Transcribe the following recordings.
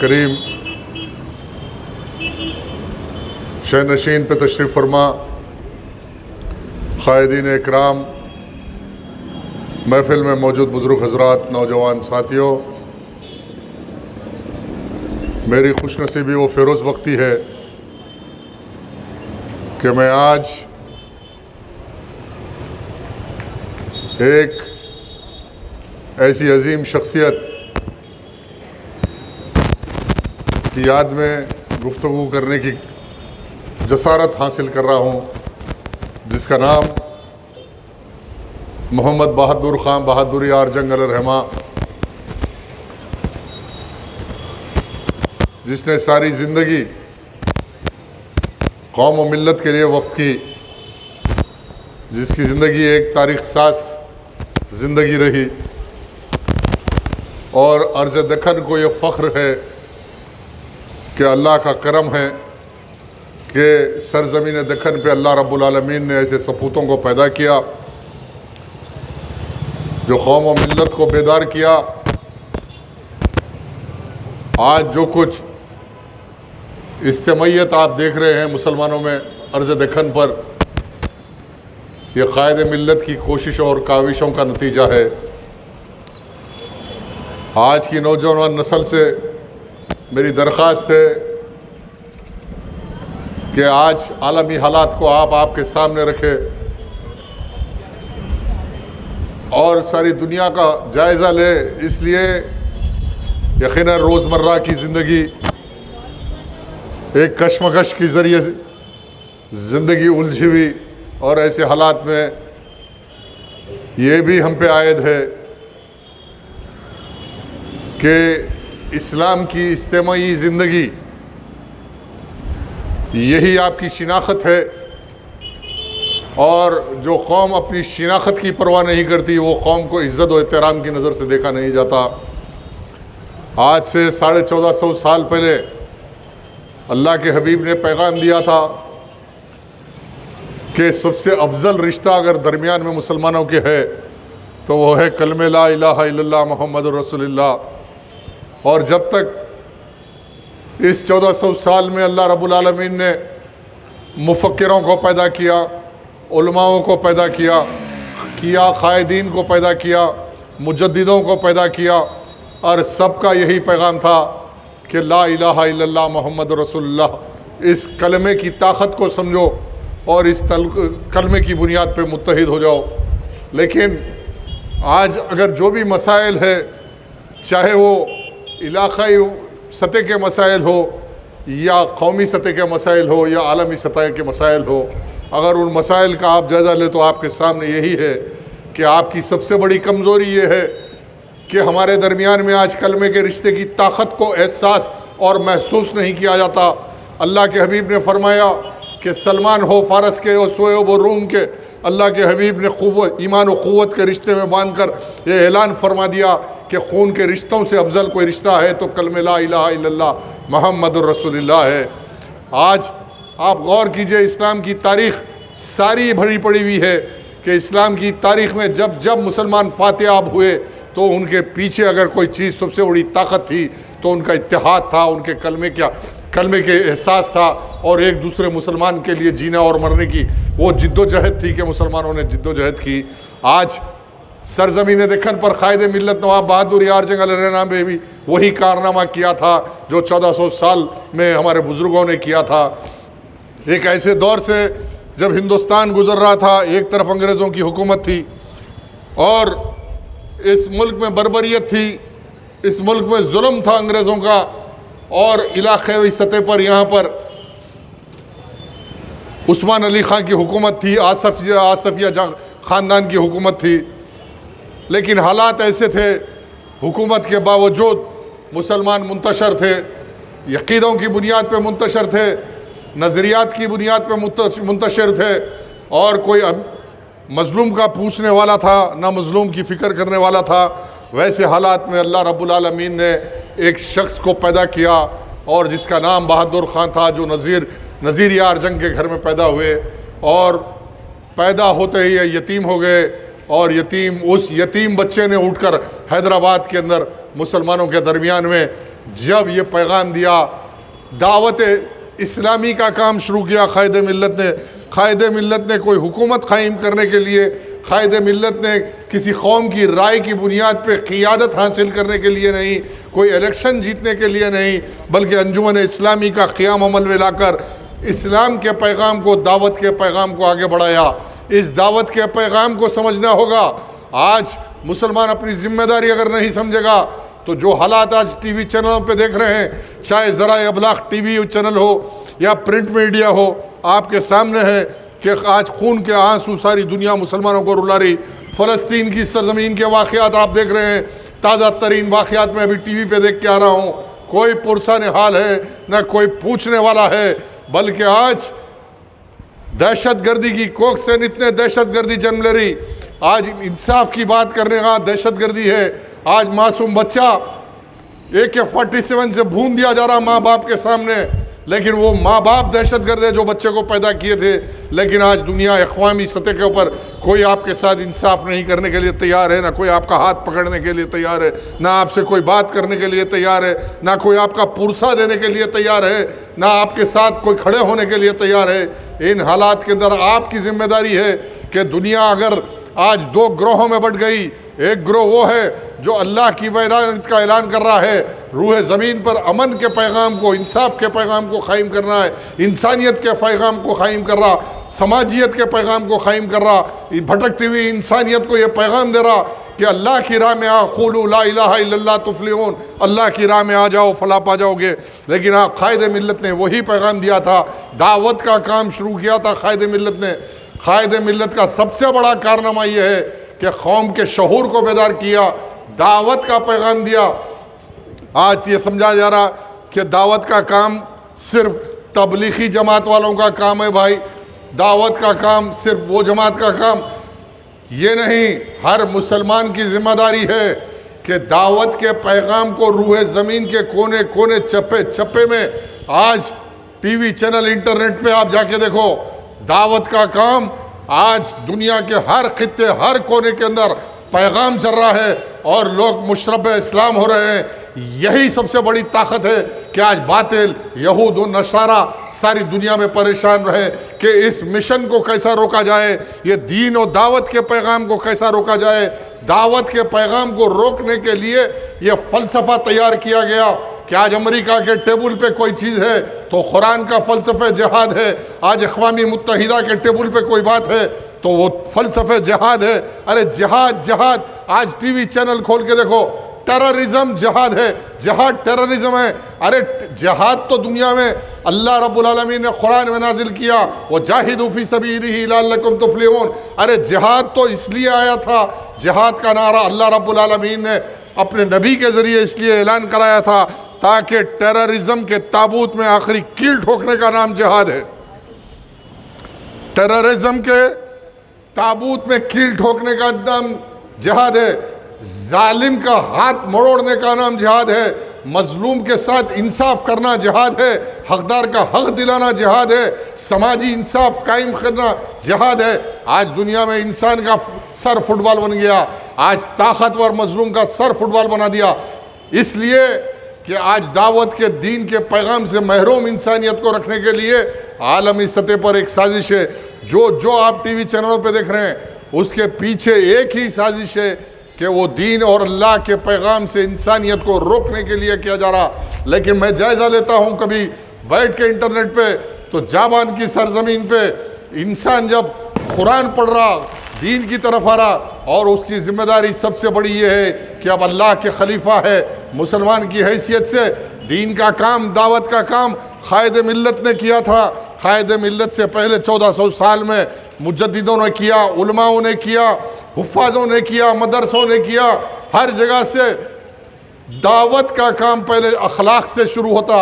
करीम शहनशीन पे तशरीफ़ फरमा, क़ायदीन इकराम, महफ़िल में मौजूद बुज़ुर्ग हज़रात, नौजवान साथियों, मेरी खुशनसीबी वो फ़िरोज़ वक्ती है कि मैं आज एक ऐसी अजीम शख्सियत की याद में गुफ्तगू करने की जसारत हासिल कर रहा हूँ, जिसका नाम मोहम्मद बहादुर ख़ान बहादुर यार जंग अलरहमा, जिसने सारी ज़िंदगी कौम व मिल्लत के लिए वक़्फ़ की, जिसकी ज़िंदगी एक तारीख़ साज़ ज़िंदगी रही। और अर्ज़ दक्कन को ये फ़ख्र है कि अल्लाह का करम है कि सरज़मीन दक्कन पे अल्लाह रब्बुल आलमीन ने ऐसे सपूतों को पैदा किया जो कौम व मिल्लत को बेदार किया। आज जो कुछ इज्तिमाइयत आप देख रहे हैं मुसलमानों में अर्ज़ दक्कन पर, यह क़ायद मिल्लत की कोशिशों और काविशों का नतीजा है। आज की नौजवान नस्ल से मेरी दरख्वास्त है कि आज आलमी हालात को आप आपके सामने रखें और सारी दुनिया का जायज़ा ले। इसलिए यकीनन रोज़मर्रा की ज़िंदगी एक कश्मकश के ज़रिए ज़िंदगी उलझी हुई, और ऐसे हालात में ये भी हम पे आयद है कि इस्लाम की इज्तिमाई ज़िंदगी यही आपकी शिनाख्त है। और जो कौम अपनी शिनाख्त की परवाह नहीं करती, वो कौम को इज़्ज़त व एहतराम की नज़र से देखा नहीं जाता। आज से 1450 साल पहले अल्लाह के हबीब ने पैगाम दिया था कि सबसे अफजल रिश्ता अगर दरमियान में मुसलमानों के है तो वो है कलमे ला इलाहा इल्लल्लाह मुहम्मदुर रसूलुल्लाह। और जब तक इस 1400 साल में अल्लाह रब्बुल आलमीन ने मुफक्किरों को पैदा किया, उलमाओं को पैदा किया, क़ायदीन को पैदा किया, मुजद्दिदों को पैदा किया, और सबका यही पैगाम था कि ला इलाहा इल्लल्लाह मुहम्मदुर रसूलुल्लाह। इस कलमे की ताकत को समझो और इस कलमे की बुनियाद पे मुत्तहिद हो जाओ। लेकिन आज अगर जो भी मसाइल है, चाहे वो इलाक़ाई सतह के मसाइल हो या कौमी सतह के मसाइल हो या आलमी सतह के मसाइल हो, अगर उन मसाइल का आप जायज़ा ले तो आपके सामने यही है कि आपकी सबसे बड़ी कमज़ोरी ये है कि हमारे दरमियान में आज कलमे के रिश्ते की ताकत को एहसास और महसूस नहीं किया जाता। अल्लाह के हबीब ने फरमाया कि सलमान हो फ़ारस के और सोएब व रूम के, अल्लाह के हबीब ने ईमान व क़ुव्वत के रिश्ते में बांध कर ये ऐलान फरमा दिया कि खून के रिश्तों से अफजल कोई रिश्ता है तो कलमे ला इलाहा इल्लल्लाह मुहम्मदुर रसूलुल्लाह है। आज आप गौर कीजिए, इस्लाम की तारीख़ सारी भरी पड़ी हुई है कि इस्लाम की तारीख़ में जब जब मुसलमान फातेहाब हुए तो उनके पीछे अगर कोई चीज़ सबसे बड़ी ताकत थी तो उनका इत्तेहाद था, उनके कलमे के एहसास था, और एक दूसरे मुसलमान के लिए जीना और मरने की वो जिद्दोजहद थी कि मुसलमानों ने जिद्दोजहद की। आज सरज़मीन दक्कन पर क़ायद मिल्लत नवाब बहादुर यार जंग अलरहमा ने भी वही कारनामा किया था जो 1400 साल में हमारे बुज़ुर्गों ने किया था। एक ऐसे दौर से जब हिंदुस्तान गुज़र रहा था, एक तरफ अंग्रेज़ों की हुकूमत थी और इस मुल्क में बर्बरियत थी, इस मुल्क में जुल्म था अंग्रेज़ों का, और इलाक़ाई सतह पर यहाँ पर उस्मान अली ख़ान की हुकूमत थी, आसफिया ख़ानदान की हुकूमत थी। लेकिन हालात ऐसे थे, हुकूमत के बावजूद मुसलमान मुंतशर थे, यक़ीदों की बुनियाद पे मुंतशर थे, नज़रियात की बुनियाद पे मुंतशर थे, और कोई मज़लूम का पूछने वाला था ना मज़लूम की फ़िक्र करने वाला था। वैसे हालात में अल्लाह रब्बुल आलमीन ने एक शख्स को पैदा किया और जिसका नाम बहादुर ख़ान था, जो नज़ीर यार जंग के घर में पैदा हुए, और पैदा होते ही यतीम हो गए। और उस यतीम बच्चे ने उठकर हैदराबाद के अंदर मुसलमानों के दरमियान में जब ये पैगाम दिया, दावत इस्लामी का काम शुरू किया कायद मिल्लत ने। कायद मिल्लत ने कोई हुकूमत कायम करने के लिए, कायद मिल्लत ने किसी कौम की राय की बुनियाद पे क़ियादत हासिल करने के लिए नहीं, कोई इलेक्शन जीतने के लिए नहीं, बल्कि अंजुमन इस्लामी का क़याम अमल में लाकर इस्लाम के पैगाम को, दावत के पैगाम को आगे बढ़ाया। इस दावत के पैगाम को समझना होगा। आज मुसलमान अपनी ज़िम्मेदारी अगर नहीं समझेगा तो जो हालात आज टीवी चैनलों पे देख रहे हैं, चाहे ज़रा अबलाग टीवी चैनल हो या प्रिंट मीडिया हो, आपके सामने है कि आज खून के आंसू सारी दुनिया मुसलमानों को रुला रही। फ़लस्तीन की सरजमीन के वाक़यात आप देख रहे हैं, ताज़ा तरीन वाक़यात मैं अभी टीवी पे देख के आ रहा हूँ। कोई पुरसान हाल है, ना कोई पूछने वाला है, बल्कि आज दहशतगर्दी की कोख से इतने दहशतगर्दी जन्म ले रही। आज इंसाफ की बात करने का दहशतगर्दी है। आज मासूम बच्चा AK-47 से भून दिया जा रहा माँ बाप के सामने, लेकिन वो माँ बाप दहशतगर्द है जो बच्चे को पैदा किए थे। लेकिन आज दुनिया अक़वामी सतह के ऊपर कोई आपके साथ इंसाफ नहीं करने के लिए तैयार है, ना कोई आपका हाथ पकड़ने के लिए तैयार है, ना आपसे कोई बात करने के लिए तैयार है, ना कोई आपका पुरसा देने के लिए तैयार है, ना आपके साथ कोई खड़े होने के लिए तैयार है। इन हालात के अंदर आपकी जिम्मेदारी है कि दुनिया अगर आज दो ग्रोहों में बट गई, एक ग्रोह वो है जो अल्लाह की वैदानत का ऐलान कर रहा है, रूह ज़मीन पर अमन के पैगाम को, इंसाफ के पैगाम को क़ायम करना है, इंसानियत के पैगाम को क़ायम कर रहा, समाजियत के पैगाम को क़ायम कर रहा, भटकती हुई इंसानियत को ये पैगाम दे रहा कि अल्लाह की राह में आ, क़ूलू ला इलाहा इल्लल्लाह तुफ़्लिहून, अल्लाह की राह में आ जाओ फलाह पा जाओगे। लेकिन आप कायद मिल्लत ने वही पैगाम दिया था, दावत का काम शुरू किया था कायद मिल्लत ने। कायद मिल्लत का सबसे बड़ा कारनामा यह है कि कौम के शऊर को बेदार किया, दावत का पैगाम दिया। आज ये समझा जा रहा कि दावत का काम सिर्फ तबलीगी जमात वालों का काम है। भाई, दावत का काम सिर्फ वो जमात का काम ये नहीं, हर मुसलमान की जिम्मेदारी है कि दावत के पैगाम को रूह ज़मीन के कोने कोने, चप्पे चप्पे में, आज टीवी चैनल, इंटरनेट पे आप जाके देखो, दावत का काम आज दुनिया के हर खित्ते, हर कोने के अंदर पैगाम चल रहा है और लोग मुशरब इस्लाम हो रहे हैं। यही सबसे बड़ी ताकत है कि आज बातिल, यहूद और नसारा सारी दुनिया में परेशान रहे कि इस मिशन को कैसा रोका जाए, ये दीन और दावत के पैगाम को कैसा रोका जाए। दावत के पैगाम को रोकने के लिए ये फ़लसफ़ा तैयार किया गया कि आज अमेरिका के टेबल पे कोई चीज़ है तो कुरान का फ़लसफ़ा जिहाद है, आज अक़वामी मुत्तहिदा के टेबल पे कोई बात है तो वो फ़लसफ़ा जिहाद है। अरे जिहाद जिहाद, आज टीवी चैनल खोल के देखो, टेररिज्म जिहाद है, जिहाद टेररिज्म है। अरे जिहाद तो दुनिया में अल्लाह रब्बुल आलमीन ने कुरान में नाजिल किया, वो जाहिदू फी सबीलिही लअल्लकुम तुफ़्लिहून। अरे जिहाद तो इसलिए आया था, जिहाद का नारा अल्लाह रब्बुल आलमीन ने अपने नबी के ज़रिए इसलिए ऐलान कराया था ताकि टेररिज्म के ताबूत में आखिरी कील ठोकने का नाम जिहाद है। टेररिज्म के ताबूत में कील ठोकने का नाम जिहाद है, जालिम का हाथ मरोड़ने का नाम जिहाद है, मजलूम के साथ इंसाफ करना जिहाद है, हकदार का हक दिलाना जिहाद है, समाजी इंसाफ कायम करना जिहाद है। आज दुनिया में इंसान का सर फुटबॉल बन गया, आज ताकतवर मजलूम का सर फुटबॉल बना दिया, इसलिए कि आज दावत के दीन के पैगाम से महरूम इंसानियत को रखने के लिए आलमी सतह पर एक साजिश है। जो आप टीवी चैनलों पे देख रहे हैं उसके पीछे एक ही साजिश है कि वो दीन और अल्लाह के पैगाम से इंसानियत को रोकने के लिए किया जा रहा। लेकिन मैं जायज़ा लेता हूँ कभी बैठ के इंटरनेट पे, तो जापान की सरजमीन पे इंसान जब कुरान पढ़ रहा, दीन की तरफ आ रहा, और उसकी ज़िम्मेदारी सबसे बड़ी ये है कि अब अल्लाह के खलीफा है, मुसलमान की हैसियत से दीन का काम, दावत का काम कायद मिल्लत ने किया था। कायद मिल्लत से पहले 1400 साल में मुजद्दिदों ने किया, उलमाओं ने किया, हुफ़ाज़ों ने किया, मदरसों ने किया, हर जगह से दावत का काम पहले अखलाक से शुरू होता।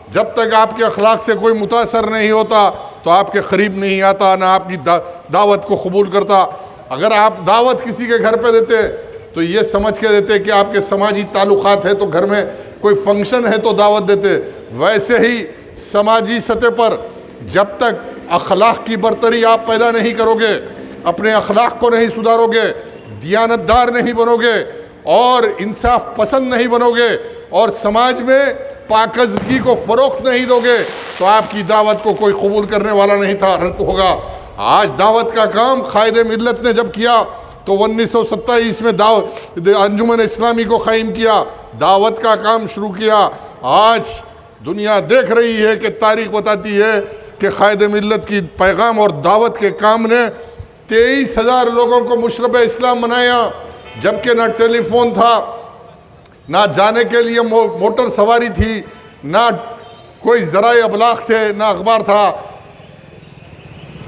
जब तक आपके अखलाक से कोई मुतासर नहीं होता तो आपके करीब नहीं आता, ना आपकी दावत को कबूल करता। अगर आप दावत किसी के घर पे देते तो ये समझ के देते कि आपके समाजी ताल्लुकात है, तो घर में कोई फंक्शन है तो दावत देते। वैसे ही समाजी सतह पर जब तक अखलाक की बरतरी आप पैदा नहीं करोगे, अपने अखलाक को नहीं सुधारोगे, दियानतदार नहीं बनोगे और इंसाफ पसंद नहीं बनोगे और समाज में पाकज़गी को फ़रोख्त नहीं दोगे तो आपकी दावत को कोई कबूल करने वाला नहीं था, रद्द होगा। आज दावत का काम कायदे मिल्लत ने जब किया तो 1927 में अंजुमन इस्लामी को कायम किया, दावत का काम शुरू किया। आज दुनिया देख रही है कि तारीख बताती है कि कायदे मिल्लत की पैगाम और दावत के काम ने 23,000 लोगों को मुशरब इस्लाम बनाया, जबकि ना टेलीफोन था, ना जाने के लिए मोटर सवारी थी, ना कोई ज़राए अबलाग थे, ना अखबार था।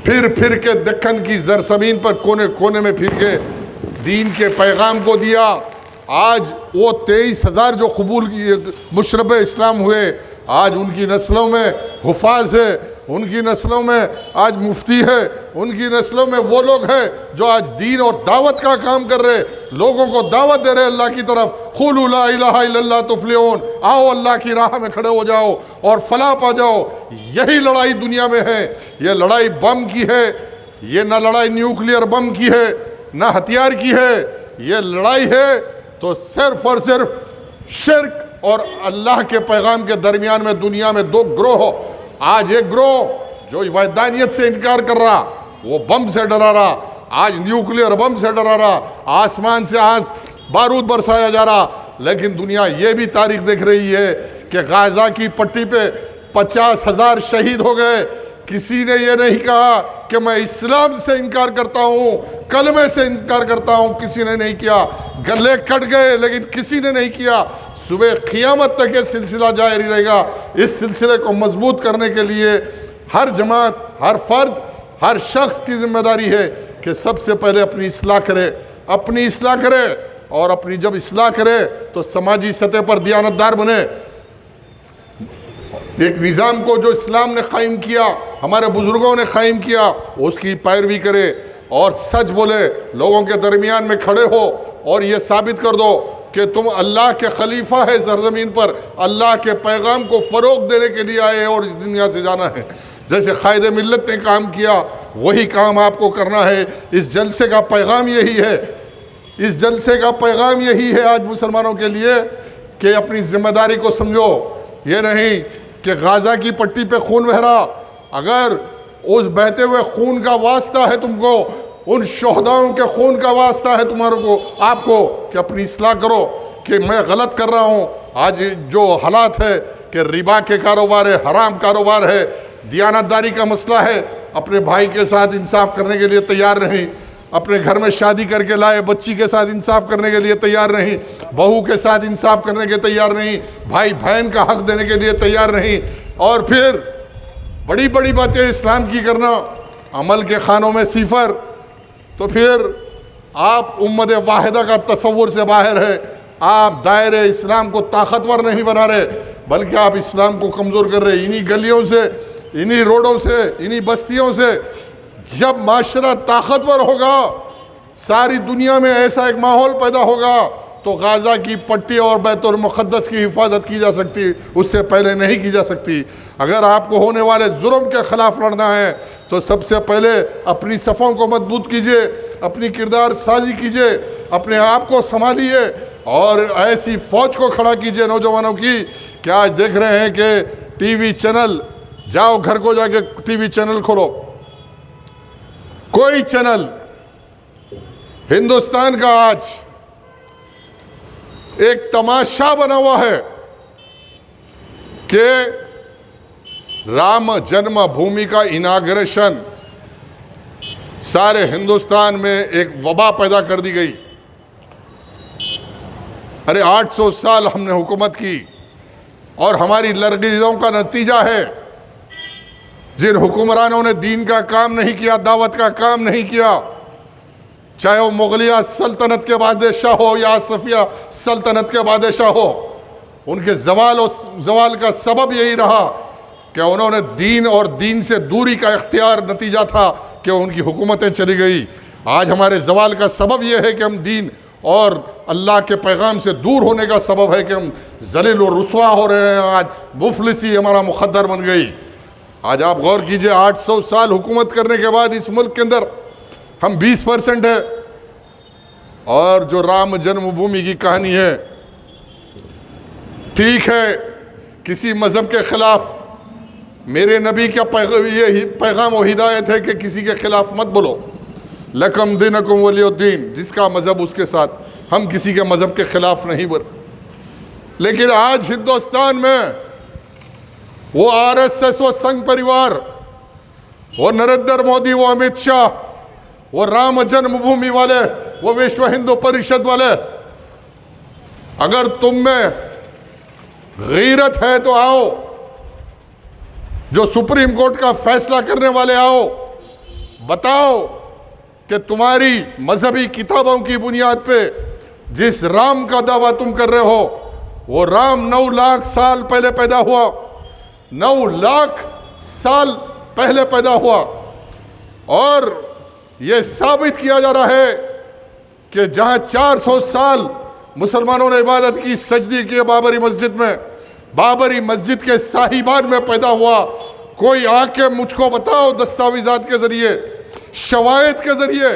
फिर के दक्कन की ज़रज़मीन पर कोने कोने में फिर के दीन के पैगाम को दिया। आज वो 23,000 जो कबूल मुशरब इस्लाम हुए, आज उनकी नस्लों में हुफाज है, उनकी नस्लों में आज मुफ्ती है, उनकी नस्लों में वो लोग हैं जो आज दीन और दावत का काम कर रहे, लोगों को दावत दे रहे अल्लाह की तरफ। क़ुलू ला इलाहा इल्लल्लाह तुफ़्लिहून, आओ अल्लाह की राह में खड़े हो जाओ और फलाह पा जाओ। यही लड़ाई दुनिया में है। ये लड़ाई बम की है, ये ना लड़ाई न्यूक्लियर बम की है, ना हथियार की है। ये लड़ाई है तो सिर्फ और सिर्फ शिर्क और अल्लाह के पैगाम के दरमियान में दुनिया में दो ग्रोह। आज एक ग्रोह जो वैधानियत से इनकार कर रहा, वो बम से डरा रहा, आज न्यूक्लियर बम से डरा रहा, आसमान से आज बारूद बरसाया जा रहा। लेकिन दुनिया ये भी तारीख देख रही है कि गाज़ा की पट्टी पे 50,000 शहीद हो गए। किसी ने ये नहीं कहा कि मैं इस्लाम से इनकार करता हूँ, कलमे से इनकार करता हूँ, किसी ने नहीं किया। गले कट गए लेकिन किसी ने नहीं किया। सुबह क़ियामत तक ये सिलसिला जारी रहेगा। इस सिलसिले को मजबूत करने के लिए हर जमात, हर फर्द, हर शख्स की जिम्मेदारी है कि सबसे पहले अपनी इस्लाह करे, अपनी इस्लाह करे, और अपनी जब इस्लाह करे तो समाजी सतह पर दियानतदार बने। एक निज़ाम को जो इस्लाम ने कायम किया, हमारे बुज़ुर्गों ने कायम किया, उसकी पैरवी करे और सच बोले, लोगों के दरमियान में खड़े हो और ये साबित कर दो कि तुम अल्लाह के खलीफा है सरज़मीन पर, अल्लाह के पैगाम को फ़रोग़ देने के लिए आए और इस दुनिया से जाना है। जैसे कायदे मिल्लत ने काम किया वही काम आपको करना है। इस जलसे का पैगाम यही है, इस जलसे का पैगाम यही है आज मुसलमानों के लिए कि अपनी ज़िम्मेदारी को समझो। ये नहीं कि गाज़ा की पट्टी पे खून बह रहा, अगर उस बहते हुए खून का वास्ता है तुमको, उन शोहदाओं के खून का वास्ता है तुम्हारे को, आपको कि अपनी इस्लाह करो कि मैं गलत कर रहा हूँ। आज जो हालात है कि रिबा के कारोबार है, हराम कारोबार है, दियानतदारी का मसला है, अपने भाई के साथ इंसाफ करने के लिए तैयार नहीं, अपने घर में शादी करके लाए बच्ची के साथ इंसाफ करने के लिए तैयार नहीं, बहू के साथ इंसाफ करने के तैयार नहीं, भाई बहन का हक देने के लिए तैयार नहीं, और फिर बड़ी बड़ी बातें इस्लाम की करना, अमल के खानों में सिफर। तो फिर आप उम्मत वाहिदा का तसव्वुर से बाहर है। आप दायरे इस्लाम को ताकतवर नहीं बना रहे, बल्कि आप इस्लाम को कमज़ोर कर रहे। इन्हीं गलियों से, इन्हीं रोडों से, इन्हीं बस्तियों से जब माशरा ताकतवर होगा, सारी दुनिया में ऐसा एक माहौल पैदा होगा तो गाज़ा की पट्टी और बैतुल मुक़द्दस की हिफाजत की जा सकती, उससे पहले नहीं की जा सकती। अगर आपको होने वाले जुर्म के ख़िलाफ़ लड़ना है तो सबसे पहले अपनी सफ़ों को मजबूत कीजिए, अपनी किरदार साजी कीजिए, अपने आप को संभालिए और ऐसी फ़ौज को खड़ा कीजिए नौजवानों की कि आज देख रहे हैं कि टीवी चैनल, जाओ घर को जाके टीवी चैनल खोलो, कोई चैनल हिंदुस्तान का आज एक तमाशा बना हुआ है कि राम जन्मभूमि का इनाग्रेशन सारे हिंदुस्तान में एक वबा पैदा कर दी गई। अरे 800 साल हमने हुकूमत की और हमारी लरगिजों का नतीजा है। जिन हुक्मरानों ने दीन का काम नहीं किया, दावत का काम नहीं किया, चाहे वो मुगलिया सल्तनत के बादशाह हो या सफिया सल्तनत के बादशाह हो, उनके जवाल का सबब यही रहा कि उन्होंने दीन और दीन से दूरी का इख्तियार नतीजा था कि उनकी हुकूमतें चली गई। आज हमारे जवाल का सबब यह है कि हम दीन और अल्लाह के पैगाम से दूर होने का सबब है कि हम जलील और रुसवा हो रहे हैं। आज मुफलिसी हमारा मुक़द्दर बन गई। आज आप गौर कीजिए, 800 साल हुकूमत करने के बाद इस मुल्क के अंदर हम 20% है, और जो राम जन्मभूमि की कहानी है ठीक है, किसी मज़हब के ख़िलाफ़ मेरे नबी का ये पैगाम और हिदायत है कि किसी के ख़िलाफ़ मत बोलो। लकम दीनकुम वलियुद्दीन, जिसका मज़हब उसके साथ, हम किसी के मज़हब के ख़िलाफ़ नहीं बोल। लेकिन आज हिंदुस्तान में वो आरएसएस, वो संघ परिवार, वो नरेंद्र मोदी, वो अमित शाह, वो राम जन्मभूमि वाले, वो विश्व हिंदू परिषद वाले, अगर तुम में गैरत है तो आओ, जो सुप्रीम कोर्ट का फैसला करने वाले आओ, बताओ कि तुम्हारी मजहबी किताबों की बुनियाद पे जिस राम का दावा तुम कर रहे हो, वो राम 9 लाख साल पहले पैदा हुआ, 9 लाख साल पहले पैदा हुआ। और ये साबित किया जा रहा है कि जहां 400 साल मुसलमानों ने इबादत की, सजदी की बाबरी मस्जिद में, बाबरी मस्जिद के साहिबान में पैदा हुआ। कोई आके मुझको बताओ दस्तावेजात के जरिए, शवायद के जरिए।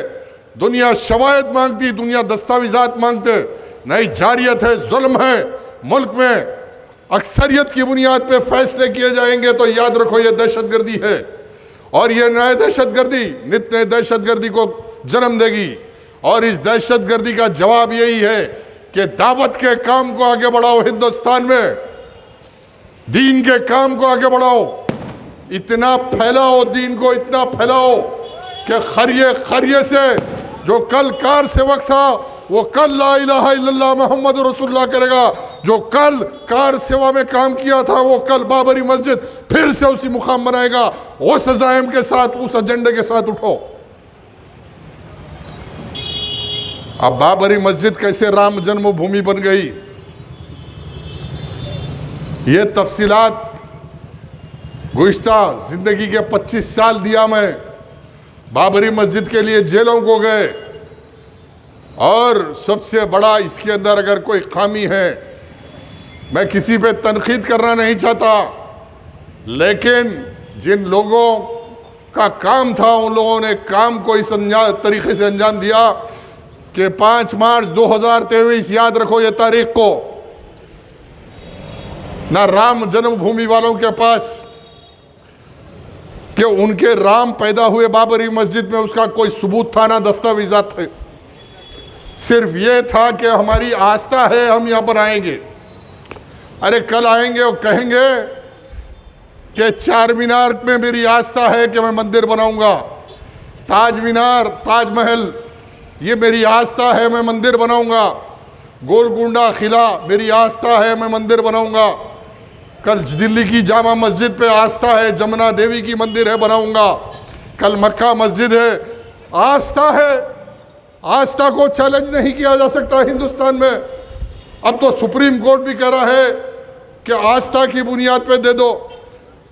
दुनिया शवायद मांगती, दुनिया दस्तावेजात मांगते। नहीं, जारियत है, जुल्म है। मुल्क में अक्सरियत की बुनियाद पे फैसले किए जाएंगे तो याद रखो ये दहशतगर्दी है। और ये नए दहशतगर्दी नित्य दहशतगर्दी को जन्म देगी। और इस दहशतगर्दी का जवाब यही है कि दावत के काम को आगे बढ़ाओ, हिंदुस्तान में दीन के काम को आगे बढ़ाओ, इतना फैलाओ दीन को, इतना फैलाओ कि खरिये से जो कल कार सेवक था वो कल ला इलाहा इल्लल्लाह मोहम्मद रसूलुल्लाह करेगा, जो कल कार सेवा में काम किया था वो कल बाबरी मस्जिद फिर से उसी मुकाम बनाएगा। उस अज़ाइम के साथ, उस एजेंडे के साथ उठो। अब बाबरी मस्जिद कैसे राम जन्मभूमि बन गई, ये तफसीलात गुज़िश्ता जिंदगी के 25 साल दिया मैं। बाबरी मस्जिद के लिए जेलों को गए, और सबसे बड़ा इसके अंदर अगर कोई खामी है, मैं किसी पे तनकीद करना नहीं चाहता, लेकिन जिन लोगों का काम था उन लोगों ने काम को इस तरीके से अंजाम दिया कि 5 मार्च 2023, याद रखो ये तारीख को, ना राम जन्मभूमि वालों के पास कि उनके राम पैदा हुए बाबरी मस्जिद में उसका कोई सबूत था, ना दस्तावेजात थे। सिर्फ ये था कि हमारी आस्था है, हम यहाँ पर आएंगे। अरे कल आएंगे और कहेंगे कि चार मीनार में मेरी आस्था है कि मैं मंदिर बनाऊंगा, ताज मीनार, ताजमहल, ये मेरी आस्था है, मैं मंदिर बनाऊंगा, गोलकुंडा किला मेरी आस्था है, मैं मंदिर बनाऊंगा। कल दिल्ली की जामा मस्जिद पे आस्था है, जमुना देवी की मंदिर है, बनाऊंगा। कल मक्का मस्जिद है, आस्था है। आस्था को चैलेंज नहीं किया जा सकता हिंदुस्तान में। अब तो सुप्रीम कोर्ट भी कह रहा है कि आस्था की बुनियाद पे दे दो।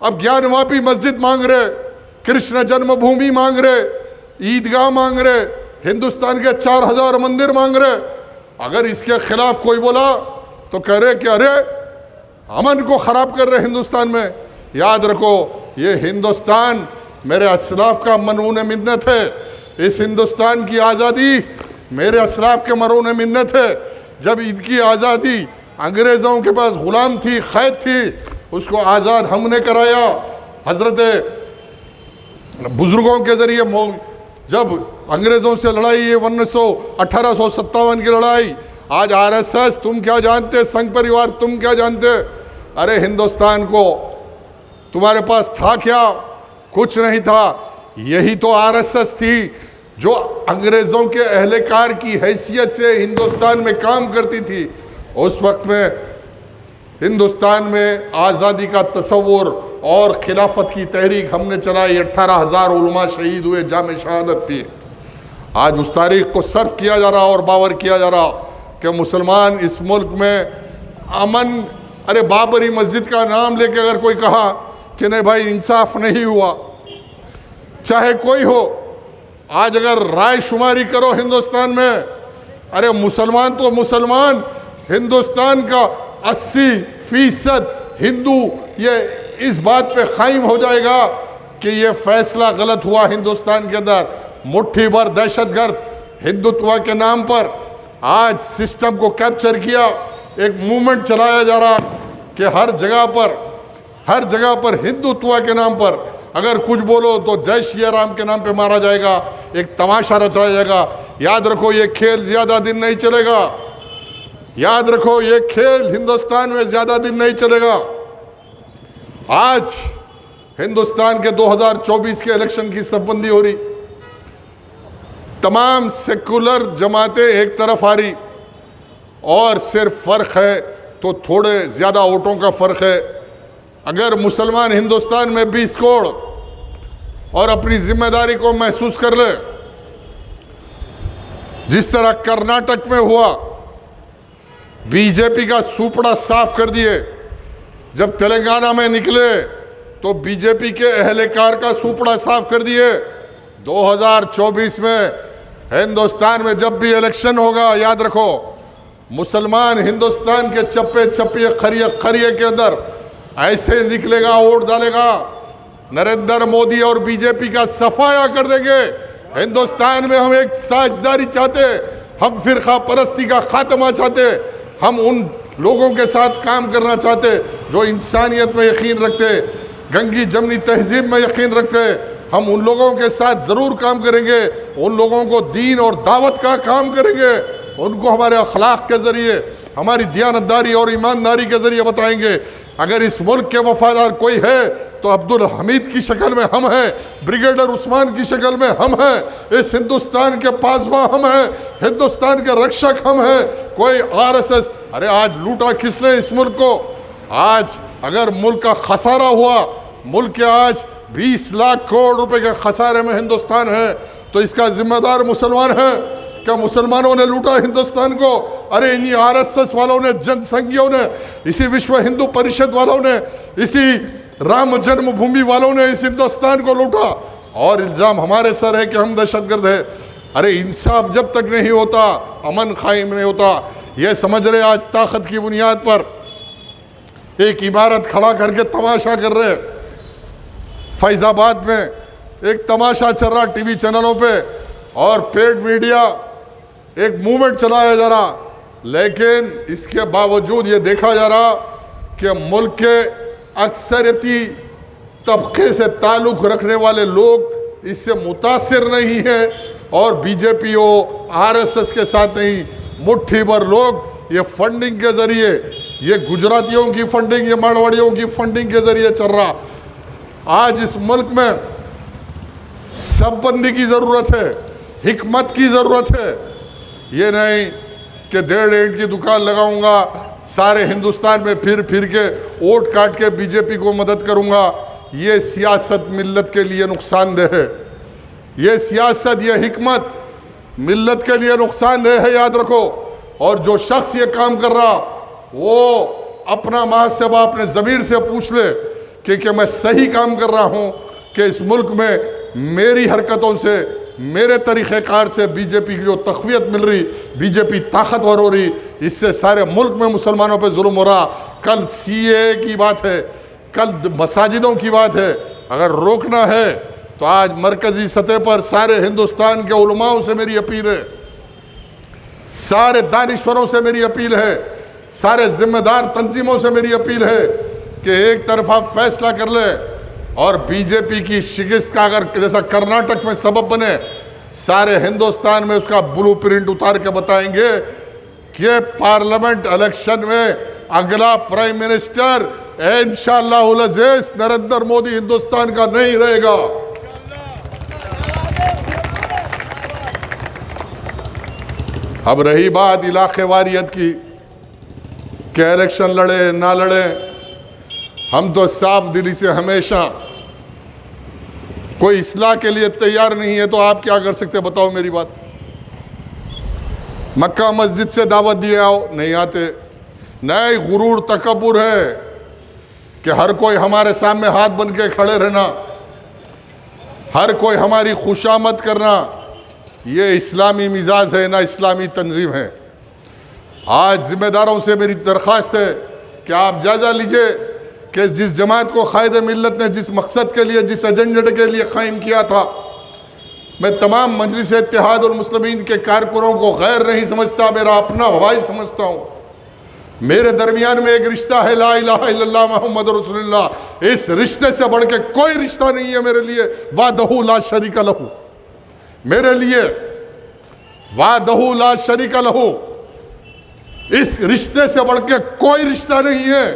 अब ज्ञानवापी मस्जिद मांग रहे, कृष्ण जन्मभूमि मांग रहे, ईदगाह मांग रहे, हिंदुस्तान के 4000 मंदिर मांग रहे। अगर इसके खिलाफ कोई बोला तो कह रहे कि अरे अमन को ख़राब कर रहे हिंदुस्तान में। याद रखो, ये हिंदुस्तान मेरे असलाफ का मनून मिन्नत है। इस हिंदुस्तान की आज़ादी मेरे असलाफ के मरून मिन्नत है। जब इनकी आज़ादी अंग्रेज़ों के पास ग़ुलाम थी, क़ैद थी, उसको आज़ाद हमने कराया। हज़रत बुज़ुर्गों के ज़रिए जब अंग्रेज़ों से लड़ाई, ये 1857 की लड़ाई। आज आरएसएस तुम क्या जानते, संघ परिवार तुम क्या जानते। अरे हिंदुस्तान को तुम्हारे पास था क्या? कुछ नहीं था। यही तो आरएसएस थी जो अंग्रेज़ों के अहलकार की हैसियत से हिंदुस्तान में काम करती थी। उस वक्त में हिंदुस्तान में आज़ादी का तसव्वुर और खिलाफत की तहरीक हमने चलाई। 18,000 उलमा शहीद हुए, जाम शहादत पिए। आज उस तारीख को सर्व किया जा रहा और बावर किया जा रहा कि मुसलमान इस मुल्क में अमन। अरे बाबरी मस्जिद का नाम लेके अगर कोई कहा कि नहीं भाई इंसाफ नहीं हुआ, चाहे कोई हो, आज अगर राय शुमारी करो हिंदुस्तान में, अरे मुसलमान तो मुसलमान, हिंदुस्तान का 80% हिंदू ये इस बात पे कायम हो जाएगा कि ये फैसला गलत हुआ। हिंदुस्तान के अंदर मुट्ठी भर दहशतगर्द हिंदुत्व के नाम पर आज सिस्टम को कैप्चर किया, एक मूवमेंट चलाया जा रहा कि हर जगह पर हिंदुत्व के नाम पर अगर कुछ बोलो तो जय श्री राम के नाम पे मारा जाएगा, एक तमाशा रचाया जाएगा। याद रखो ये खेल ज़्यादा दिन नहीं चलेगा। याद रखो ये खेल हिंदुस्तान में ज़्यादा दिन नहीं चलेगा। आज हिंदुस्तान के 2024 के इलेक्शन की शपबंदी हो रही, तमाम सेकुलर जमातें एक तरफ आ रही और सिर्फ फ़र्क है तो थोड़े ज़्यादा वोटों का फ़र्क है। अगर मुसलमान हिंदुस्तान में 20 करोड़ और अपनी जिम्मेदारी को महसूस कर ले, जिस तरह कर्नाटक में हुआ, बीजेपी का सुपड़ा साफ कर दिए। जब तेलंगाना में निकले तो बीजेपी के अहलकार का सुपड़ा साफ कर दिए। 2024 में हिंदुस्तान में जब भी इलेक्शन होगा, याद रखो मुसलमान हिंदुस्तान के चप्पे चप्पे खरिये के अंदर ऐसे निकलेगा, वोट डालेगा, नरेंद्र मोदी और बीजेपी का सफाया कर देंगे। हिंदुस्तान में हम एक साझेदारी चाहते, हम फिरका परस्ती का खात्मा चाहते, हम उन लोगों के साथ काम करना चाहते जो इंसानियत में यकीन रखते, गंगी जमनी तहजीब में यकीन रखते। हम उन लोगों के साथ ज़रूर काम करेंगे, उन लोगों को दीन और दावत का काम करेंगे, उनको हमारे अखलाक के ज़रिए, हमारी दियानतदारी और ईमानदारी के ज़रिए बताएंगे। अगर इस मुल्क के वफादार कोई है तो अब्दुल हमीद की शक्ल में हम हैं, ब्रिगेडियर उस्मान की शक्ल में हम हैं, इस हिंदुस्तान के पासबा हम हैं, हिंदुस्तान के रक्षक हम हैं। कोई आरएसएस, अरे आज लूटा किसने इस मुल्क को? आज अगर मुल्क का खसारा हुआ, मुल्क के आज 20 लाख करोड़ रुपए के खसारे में हिंदुस्तान है, तो इसका जिम्मेदार मुसलमान है। क्या मुसलमानों ने लूटा हिंदुस्तान को? अरे इन्हीं आरएसएस वालों ने, जनसंघियों ने, इसी विश्व हिंदू परिषद वालों ने, इसी राम जन्मभूमि वालों ने इस हिंदुस्तान को लूटा और इल्ज़ाम हमारे सर है कि हम दहशतगर्द है। अरे इंसाफ जब तक नहीं होता, अमन कायम नहीं होता। ये समझ रहे आज ताकत की बुनियाद पर एक इमारत खड़ा करके तमाशा कर रहे। फैज़ाबाद में एक तमाशा चल रहा टीवी चैनलों पे और पेड मीडिया एक मूवमेंट चलाया जा रहा, लेकिन इसके बावजूद ये देखा जा रहा कि मुल्क के अक्सरियती तबके से ताल्लुक़ रखने वाले लोग इससे मुतासिर नहीं हैं और बीजेपी हो, आरएसएस के साथ नहीं, मुट्ठी भर लोग ये फंडिंग के ज़रिए, ये गुजरातियों की फंडिंग, ये मारवाड़ियों की फंडिंग के ज़रिए चल रहा। आज इस मुल्क में शपबंदी की ज़रूरत है, हिकमत की ज़रूरत है। ये नहीं कि 1.5 ईंट की दुकान लगाऊंगा, सारे हिंदुस्तान में फिर के वोट काट के बीजेपी को मदद करूंगा। ये सियासत मिल्लत के लिए नुकसानदेह है। ये सियासत, ये हिकमत मिल्लत के लिए नुकसानदेह है, याद रखो। और जो शख्स ये काम कर रहा, वो अपना मुहासबा अपने ज़मीर से पूछ ले कि मैं सही काम कर रहा हूँ कि इस मुल्क में मेरी हरकतों से, मेरे तरीक़ेकार से बीजेपी की जो तक़वियत मिल रही, बीजेपी ताकतवर हो रही, इससे सारे मुल्क में मुसलमानों पे जुल्म हो रहा। कल सीए की बात है, कल मसाजिदों की बात है। अगर रोकना है तो आज मरकज़ी सतह पर सारे हिंदुस्तान के उलमाओं से मेरी अपील है, सारे दानिश्वरों से मेरी अपील है, सारे ज़िम्मेदार तंजीमों से मेरी अपील है कि एक तरफा फैसला कर ले और बीजेपी की शिकस्त का अगर जैसा कर्नाटक में सबब बने, सारे हिंदुस्तान में उसका ब्लूप्रिंट उतार के बताएंगे कि पार्लियामेंट इलेक्शन में अगला प्राइम मिनिस्टर इंशाअल्लाह अज़ीज़ नरेंद्र मोदी हिंदुस्तान का नहीं रहेगा। अब रही बात इलाके वारियत की कि इलेक्शन लड़े ना लड़े, हम तो साफ दिली से हमेशा कोई इस्लाह के लिए तैयार नहीं है तो आप क्या कर सकते, बताओ मेरी बात। मक्का मस्जिद से दावत दिए आओ, नहीं आते। नए गुरूर तकब्बुर है कि हर कोई हमारे सामने हाथ बन के खड़े रहना, हर कोई हमारी खुशामद करना, ये इस्लामी मिजाज है ना इस्लामी तंजीम है। आज ज़िम्मेदारों से मेरी दरख्वास्त है कि आप जायज़ा लीजिए कि जिस जमात को क़ायद मिल्लत ने जिस मकसद के लिए, जिस एजेंडे के लिए क़ायम किया था, मैं तमाम मजलिस इत्तेहादुल मुस्लिमीन के कारकुनों को गैर नहीं समझता, मेरा अपना भाई समझता हूँ। मेरे दरमियान में एक रिश्ता है, ला इलाहा इल्लल्लाह मोहम्मद रसूलुल्लाह। इस रिश्ते से बढ़ के कोई रिश्ता नहीं है मेरे लिए। वादहू ला शरीका लहू, मेरे लिए वादहू ला शरीका लहू, इस रिश्ते से बढ़ के कोई रिश्ता नहीं है।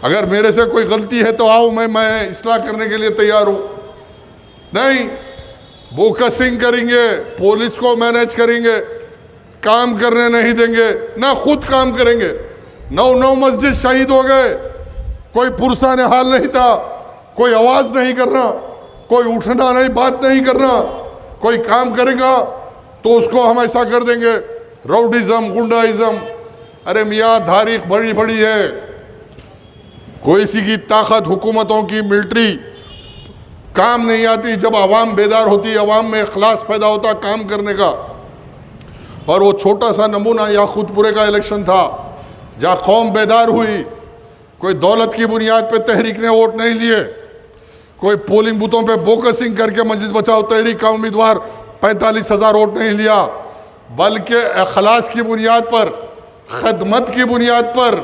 अगर मेरे से कोई गलती है तो आओ, मैं इस्लाह करने के लिए तैयार हूं। नहीं, बोकसिंग करेंगे, पुलिस को मैनेज करेंगे, काम करने नहीं देंगे, ना खुद काम करेंगे। 9 मस्जिद शहीद हो गए, कोई पुरसा ने हाल नहीं था, कोई आवाज नहीं करना, कोई उठना नहीं, बात नहीं करना। कोई काम करेगा तो उसको हम ऐसा कर देंगे, राउडिज्म, गुंडाइज्म। अरे मियाँ, तारीख बड़ी बड़ी है। कोई सी की ताकत, हुकूमतों की मिलिट्री काम नहीं आती जब आवाम बेदार होती, आवाम में इखलास पैदा होता काम करने का। और वो छोटा सा नमूना याकूतपुरे का इलेक्शन था, जहाँ कौम बेदार हुई। कोई दौलत की बुनियाद पे तहरीक ने वोट नहीं लिए, कोई पोलिंग बूथों पे बोकसिंग करके मस्जिद बचाओ तहरीक का उम्मीदवार 45,000 वोट नहीं लिया, बल्कि अखलास की बुनियाद पर, खदमत की बुनियाद पर,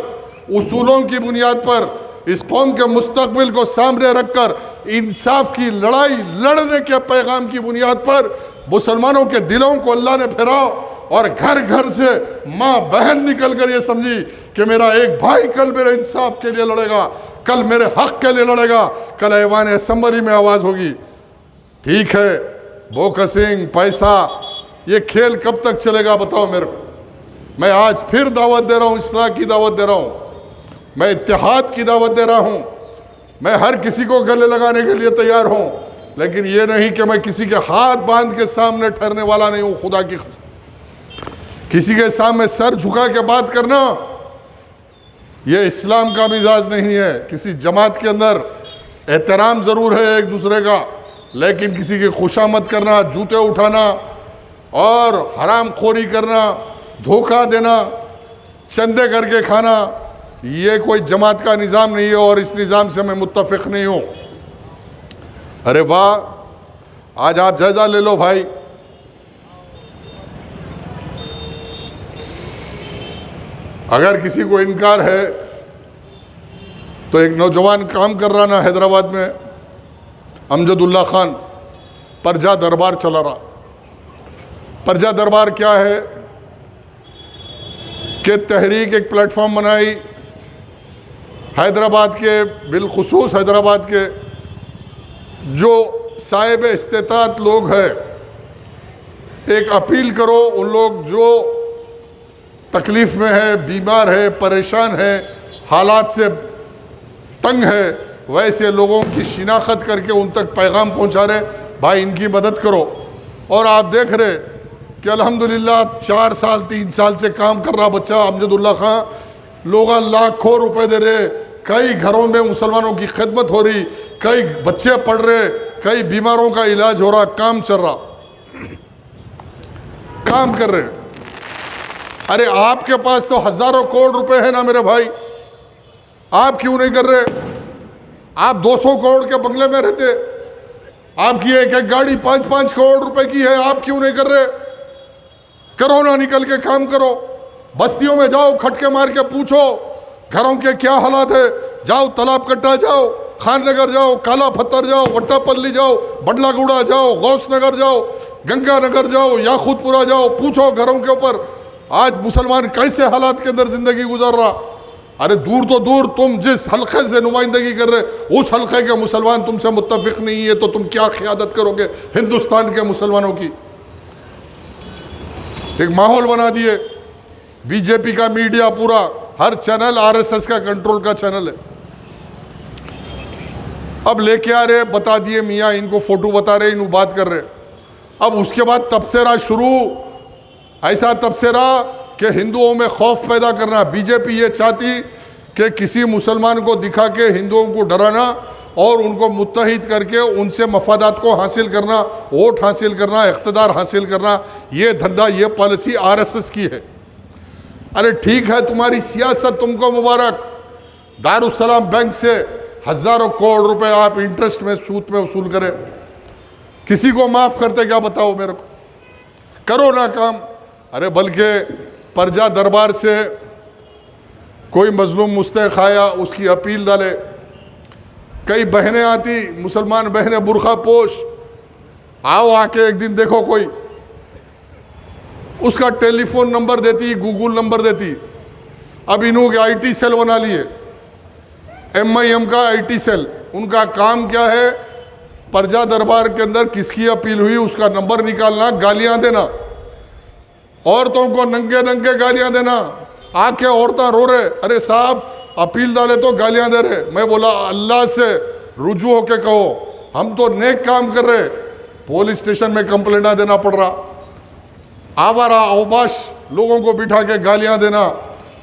उसूलों की बुनियाद पर, इस कौम के मुस्तकबिल को सामने रखकर इंसाफ की लड़ाई लड़ने के पैगाम की बुनियाद पर मुसलमानों के दिलों को अल्लाह ने फिराओ। और घर घर से माँ बहन निकल कर ये समझी कि मेरा एक भाई कल मेरे इंसाफ के लिए लड़ेगा, कल मेरे हक के लिए लड़ेगा, कल ऐवान असेंबली में आवाज़ होगी। ठीक है, बोकसिंग, पैसा, ये खेल कब तक चलेगा बताओ मेरे को। मैं आज फिर दावत दे रहा हूँ, इस्लाह की दावत दे रहा हूँ, मैं इत्तेहाद की दावत दे रहा हूँ। मैं हर किसी को गले लगाने के लिए तैयार हूँ, लेकिन ये नहीं कि मैं किसी के हाथ बांध के सामने ठहरने वाला नहीं हूँ। खुदा की कसम, किसी के सामने सर झुका के बात करना ये इस्लाम का मिजाज नहीं है। किसी जमात के अंदर एहतराम ज़रूर है एक दूसरे का, लेकिन किसी की खुशामद करना, जूते उठाना और हराम खोरी करना, धोखा देना, चंदे करके खाना, ये कोई जमात का निज़ाम नहीं है और इस निज़ाम से मैं मुत्तफ़िक़ नहीं हूँ। अरे वाह, आज आप जायज़ा ले लो भाई, अगर किसी को इनकार है तो एक नौजवान काम कर रहा ना हैदराबाद में, अमजदुल्ला खान, परजा दरबार चला रहा। परजा दरबार क्या है कि तहरीक एक प्लेटफॉर्म बनाई हैदराबाद के, बिलखुसूस हैदराबाद के जो साहिब इस्तेताअत लोग हैं, एक अपील करो उन लोग जो तकलीफ़ में है, बीमार है, परेशान है, हालात से तंग है, वैसे लोगों की शिनाख्त करके उन तक पैगाम पहुंचा रहे, भाई इनकी मदद करो। और आप देख रहे कि अल्हम्दुलिल्लाह 4 साल 3 साल से काम कर रहा बच्चा अमजदुल्ला खां, लोग लाखों रुपए दे रहे, कई घरों में मुसलमानों की खिदमत हो रही, कई बच्चे पढ़ रहे, कई बीमारों का इलाज हो रहा, काम चल रहा, काम कर रहे। अरे आपके पास तो हजारों करोड़ रुपए है ना मेरे भाई, आप क्यों नहीं कर रहे? आप 200 करोड़ के बंगले में रहते, आपकी एक एक गाड़ी 5-5 करोड़ रुपए की है, आप क्यों नहीं कर रहे? करो ना, निकल के काम करो, बस्तियों में जाओ, खटके मार के पूछो घरों के क्या हालात है, जाओ तालाब कट्टा जाओ, खान नगर जाओ, काला पत्थर जाओ, वट्टापल्ली जाओ, बडलागुड़ा जाओ, गौस नगर जाओ, गंगा नगर जाओ, याकूतपुरा जाओ, पूछो घरों के ऊपर आज मुसलमान कैसे हालात के अंदर जिंदगी गुजार रहा। अरे दूर तो दूर, तुम जिस हल्के से नुमाइंदगी कर रहे उस हल्के के मुसलमान तुमसे मुत्तफिक नहीं है, तो तुम क्या क़ियादत करोगे हिंदुस्तान के मुसलमानों की? एक माहौल बना दिए, बीजेपी का मीडिया पूरा, हर चैनल आरएसएस का कंट्रोल का चैनल है। अब लेके आ रहे, बता दिए मियाँ, इनको फोटो बता रहे, इनको बात कर रहे। अब उसके बाद तबसरा शुरू, ऐसा तबसरा कि हिंदुओं में खौफ पैदा करना। बीजेपी ये चाहती कि किसी मुसलमान को दिखा के हिंदुओं को डराना और उनको मुत्तहिद करके उनसे मफादात को हासिल करना, वोट हासिल करना, इख्तिदार हासिल करना, ये धंधा, ये पॉलिसी आरएसएस की है। अरे ठीक है, तुम्हारी सियासत तुमको मुबारक, दारुस्सलाम बैंक से हजारों करोड़ रुपए आप इंटरेस्ट में, सूद में वसूल करें, किसी को माफ़ करते क्या बताओ मेरे को? करो ना काम। अरे बल्कि परजा दरबार से कोई मजलूम मुस्तहक आया उसकी अपील डाले। कई बहनें आती, मुसलमान बहनें बुरखा पोश, आओ आके एक दिन देखो, कोई उसका टेलीफोन नंबर देती, गूगल नंबर देती। अब इन्हों के आईटी सेल बना लिए, MIM का आईटी सेल। उनका काम क्या है, प्रजा दरबार के अंदर किसकी अपील हुई उसका नंबर निकालना, गालियां देना, औरतों को नंगे नंगे गालियां देना। आके औरतें रो रहे, अरे साहब अपील डाले तो गालियां दे रहे। मैं बोला अल्लाह से रुजू होके कहो, हम तो नेक काम कर रहे, पुलिस स्टेशन में कंप्लेंट देना पड़ रहा। आवारा अवबाश लोगों को बिठा के गालियां देना,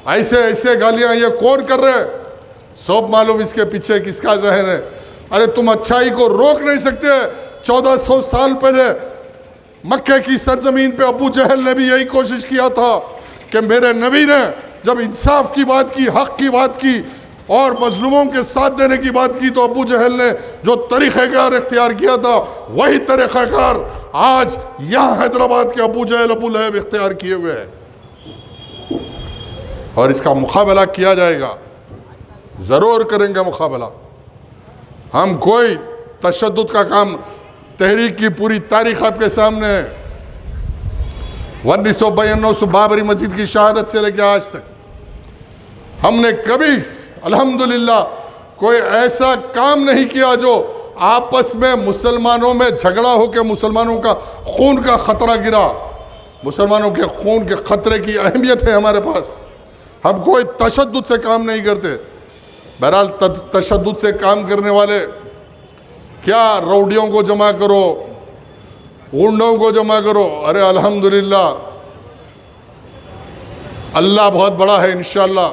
ऐसे ऐसे गालियां ये कौन कर रहे, सब मालूम इसके पीछे किसका जहन है। अरे तुम अच्छाई को रोक नहीं सकते। 1400 साल पहले मक्के की सरजमीन पे अबू जहल ने भी यही कोशिश किया था कि मेरे नबी ने जब इंसाफ की बात की, हक की बात की और मजलूमों के साथ देने की बात की, तो अबू जहल ने जो तरीक़ाकार इख्तियार किया था वही तरीक़ाकार आज यहाँ हैदराबाद के अबू जहल अबू लहब इख्तियार किए हुए हैं। और इसका मुकाबला किया जाएगा, ज़रूर करेंगे मुकाबला। हम कोई तशद्दुद का काम, तहरीक की पूरी तारीख आपके सामने है। 1992 बाबरी मस्जिद की शहादत से लेकर आज तक हमने कभी अल्हम्दुलिल्लाह कोई ऐसा काम नहीं किया जो आपस में मुसलमानों में झगड़ा होकर मुसलमानों का खून का खतरा गिरा। मुसलमानों के खून के खतरे की अहमियत है हमारे पास। हम कोई तशद्दुद से काम नहीं करते। बहरहाल तशद्दुद से काम करने वाले क्या, रौडियों को जमा करो, गुंडों को जमा करो। अरे अल्हम्दुलिल्लाह अल्लाह बहुत बड़ा है, इंशाअल्लाह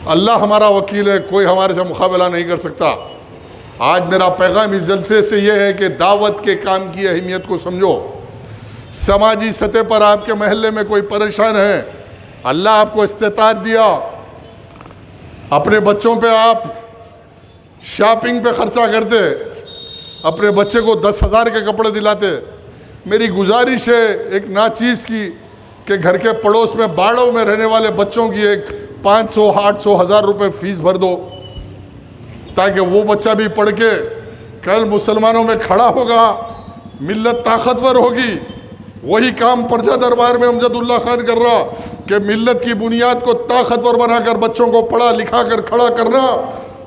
अल्लाह हमारा वकील है, कोई हमारे से मुकाबला नहीं कर सकता। आज मेरा पैगाम इस जलसे से यह है कि दावत के काम की अहमियत को समझो। समाजी सतह पर आपके महल्ले में कोई परेशान है, अल्लाह आपको इस्तिताअत दिया, अपने बच्चों पे आप शॉपिंग पे खर्चा करते, अपने बच्चे को 10,000 के कपड़े दिलाते। मेरी गुजारिश है एक नाचीज़ की कि घर के पड़ोस में बाड़ों में रहने वाले बच्चों की एक 500, 800, 1000 रुपये फ़ीस भर दो, ताकि वो बच्चा भी पढ़ के कल मुसलमानों में खड़ा होगा, मिल्लत ताकतवर होगी। वही काम प्रजा दरबार में अमजदुल्ला खान कर रहा कि मिल्लत की बुनियाद को ताकतवर बनाकर बच्चों को पढ़ा लिखा कर खड़ा करना।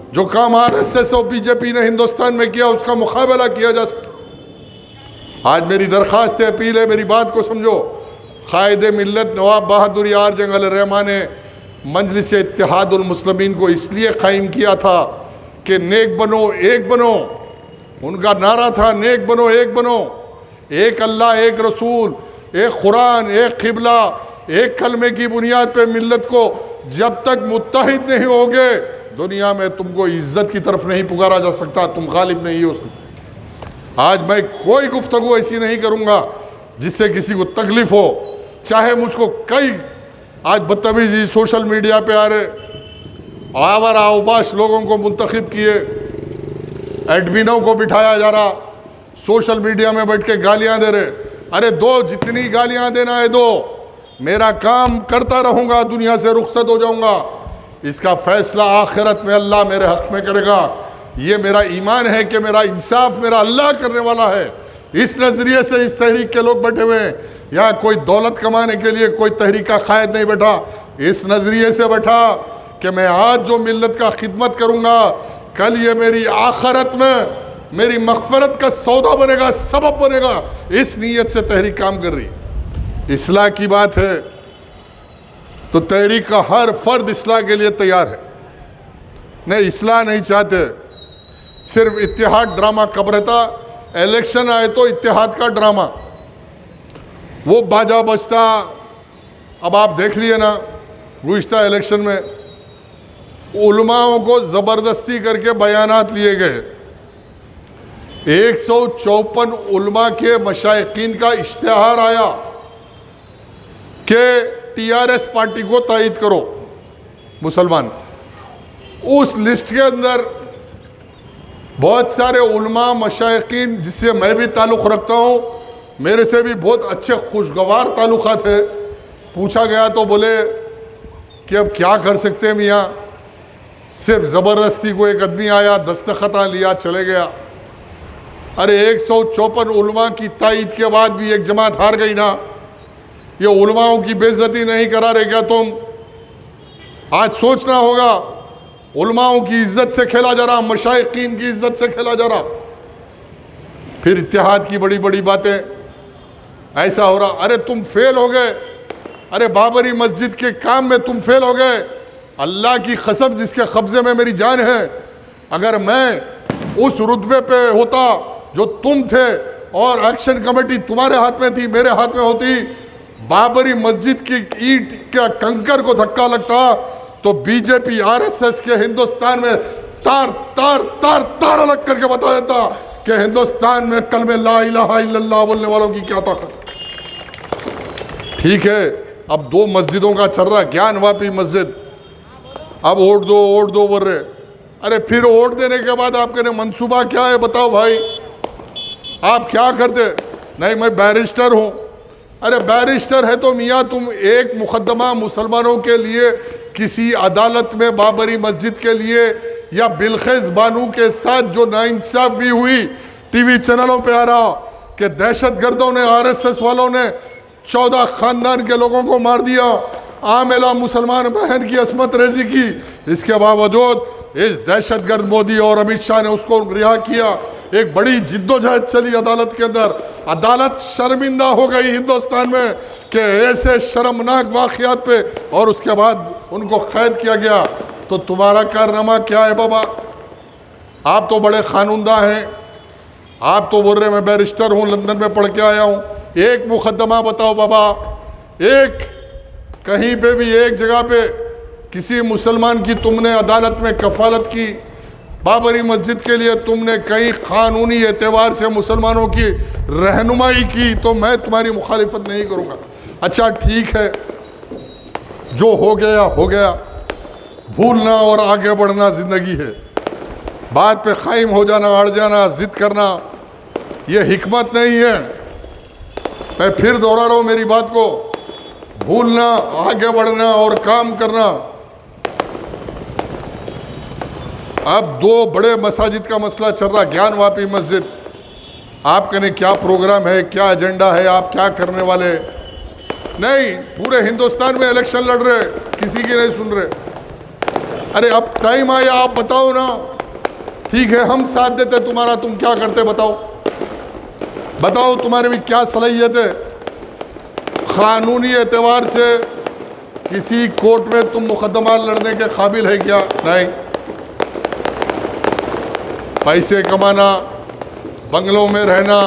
जो काम RSS और BJP ने हिंदुस्तान में किया उसका मुकाबला किया जा सकता। आज मेरी दरख्वास्त है, अपील है, मेरी बात को समझो। कायदे मिल्लत नवाब बहादुर यार जंग रहमान ने मजलिस इत्तेहादुल मुस्लिमीन को इसलिए कायम किया था कि नेक बनो एक बनो। उनका नारा था नेक बनो एक बनो, एक अल्लाह एक रसूल, एक कुरान, एक किबला, एक कलमे की बुनियाद पे मिल्लत को जब तक मुत्तहिद नहीं होगे दुनिया में तुमको इज्जत की तरफ नहीं पुकारा जा सकता, तुम गालिब नहीं हो सकते। आज मैं कोई गुफ्तगू ऐसी नहीं करूँगा जिससे किसी को तकलीफ़ हो। चाहे मुझको कई आज बदतमीजी सोशल मीडिया पे आ रहे, आवारा अवबाश लोगों को मुंतखब किए, एडमिनों को बिठाया जा रहा, सोशल मीडिया में बैठ के गालियाँ दे रहे। अरे दो, जितनी गालियाँ देना है दो, मेरा काम करता रहूँगा, दुनिया से रुखसत हो जाऊँगा। इसका फैसला आखिरत में अल्लाह मेरे हक़ में करेगा। ये मेरा ईमान है कि मेरा इंसाफ मेरा अल्लाह करने वाला है। इस नज़रिए से इस तहरीक के लोग बैठे हुए हैं। यहाँ कोई दौलत कमाने के लिए कोई तहरीक का कायद नहीं बैठा, इस नज़रिए से बैठा कि मैं आज जो मिल्लत का खिदमत करूँगा कल ये मेरी आखिरत में मेरी मग़फ़रत का सौदा बनेगा, सबब बनेगा। इस नीयत से तहरीक काम कर रही। इस्लाह की बात है तो तहरीक का हर फर्द इस्लाह के लिए तैयार है। नहीं, इस्लाह नहीं चाहते, सिर्फ इत्तेहाद ड्रामा कब रहता, इलेक्शन आए तो इत्तेहाद का ड्रामा, वो बाजा बजता। अब आप देख लिए ना, गुज़िश्ता इलेक्शन में उलमाओं को ज़बरदस्ती करके बयानात लिए गए। 154 उलमा के मशाइखीन का इश्तिहार आया कि TRS पार्टी को तायद करो मुसलमान। उस लिस्ट के अंदर बहुत सारे उलमा मशाइखीन जिससे मैं भी ताल्लुक़ रखता हूँ, मेरे से भी बहुत अच्छे खुशगवार ताल्लुक़ात है। पूछा गया तो बोले कि अब क्या कर सकते हैं मियाँ, सिर्फ ज़बरदस्ती को एक आदमी आया, दस्तखता लिया, चले गया। अरे 154 उलमा की तायद के बाद भी एक जमात हार गई ना, ये उलमाओं की बेइज्जती नहीं करा रहे क्या तुम? आज सोचना होगा, उलमाओं की इज्जत से खेला जा रहा, मशाइखीन की इज्जत से खेला जा रहा। फिर इत्तेहाद की बड़ी बड़ी बातें, ऐसा हो रहा। अरे तुम फेल हो गए, अरे बाबरी मस्जिद के काम में तुम फेल हो गए। अल्लाह की कसम जिसके कब्जे में मेरी जान है, अगर मैं उस रुतबे पे होता जो तुम थे और एक्शन कमेटी तुम्हारे हाथ में थी, मेरे हाथ में होती, बाबरी मस्जिद की ईंट का कंकर को धक्का लगता तो बीजेपी आरएसएस के हिंदुस्तान में तार तार तार तार अलग करके बता देता कि हिंदुस्तान में कलमे ला इलाहा इल्लल्लाह बोलने वालों की क्या ताकत है। ठीक है, अब 2 मस्जिदों का चल रहा, ज्ञानवापी मस्जिद, अब वोट दो बोल रहे। अरे फिर वोट देने के बाद आपके मंसूबा क्या है बताओ भाई, आप क्या करते? नहीं मैं बैरिस्टर हूं। अरे बैरिस्टर है तो मियाँ तुम एक मुकदमा मुसलमानों के लिए किसी अदालत में बाबरी मस्जिद के लिए या बिलखेज बानू के साथ जो नाइंसाफी हुई टीवी चैनलों पे आ रहा कि दहशतगर्दों ने, आरएसएस वालों ने 14 खानदान के लोगों को मार दिया, आमेला मुसलमान बहन की असमत रेजी की, इसके बावजूद इस दहशतगर्द मोदी और अमित शाह ने उसको रिहा किया। एक बड़ी जिद्दोजहद चली अदालत के अंदर, अदालत शर्मिंदा हो गई हिंदुस्तान में कि ऐसे शर्मनाक वाक़यात पे, और उसके बाद उनको कैद किया गया। तो तुम्हारा कारनामा क्या है बाबा? आप तो बड़े कानूनदा हैं, आप तो बोल रहे मैं बैरिस्टर हूँ, लंदन में पढ़ के आया हूँ। एक मुकदमा बताओ बाबा, एक कहीं पे भी एक जगह पे किसी मुसलमान की तुमने अदालत में कफालत की, बाबरी मस्जिद के लिए तुमने कई कानूनी एतबार से मुसलमानों की रहनुमाई की, तो मैं तुम्हारी मुखालिफत नहीं करूँगा। अच्छा ठीक है, जो हो गया, भूलना और आगे बढ़ना ज़िंदगी है। बात पे कायम हो जाना, अड़ जाना, ज़िद करना, ये हिकमत नहीं है। मैं फिर दोहरा रहा हूँ मेरी बात को, भूलना, आगे बढ़ना और काम करना। अब 2 बड़े मसाजिद का मसला चल रहा, ज्ञानवापी मस्जिद, आपके ने क्या प्रोग्राम है, क्या एजेंडा है, आप क्या करने वाले? नहीं, पूरे हिंदुस्तान में इलेक्शन लड़ रहे, किसी की नहीं सुन रहे। अरे अब टाइम आया, आप बताओ ना। ठीक है हम साथ देते तुम्हारा, तुम क्या करते बताओ तुम्हारे भी क्या सलाहियत है? कानूनी एतबार से किसी कोर्ट में तुम मुकदमा लड़ने के काबिल है क्या? नहीं। पैसे कमाना, बंगलों में रहना,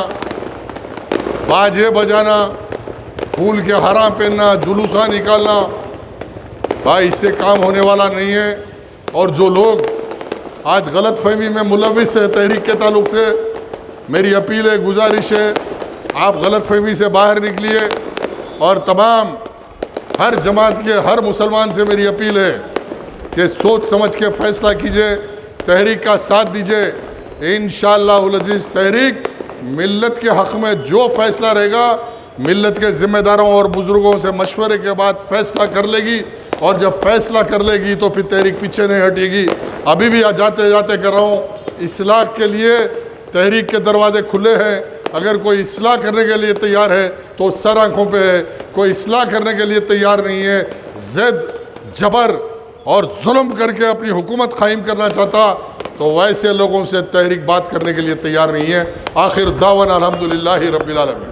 बाजे बजाना, फूल के हारा पहनना, जुलूसा निकालना, भाई इससे काम होने वाला नहीं है। और जो लोग आज गलत फहमी में मुलविस है तहरीक के ताल्लुक से, मेरी अपील है, गुजारिश है, आप गलत फहमी से बाहर निकलिए। और तमाम हर जमात के हर मुसलमान से मेरी अपील है कि सोच समझ के फ़ैसला कीजिए, तहरीक का साथ दीजिए। इंशाअल्लाहुल अज़ीज़ तहरीक मिल्लत के हक़ में जो फ़ैसला रहेगा, मिल्लत के ज़िम्मेदारों और बुज़ुर्गों से मशवरे के बाद फ़ैसला कर लेगी। और जब फ़ैसला कर लेगी तो फिर तहरीक पीछे नहीं हटेगी। अभी भी जाते जाते कर रहा हूँ, इस्लाह के लिए तहरीक के दरवाजे खुले हैं। अगर कोई इस्लाह करने के लिए तैयार है तो सर आँखों पे है, कोई इस्लाह करने के लिए तैयार नहीं है, ज़िद जबर और जुल्म करके अपनी हुकूमत कायम करना चाहता, तो वैसे लोगों से तहरीक बात करने के लिए तैयार नहीं है। आखिर दावन अल्हम्दुलिल्लाहि रब्बिल आलमीन।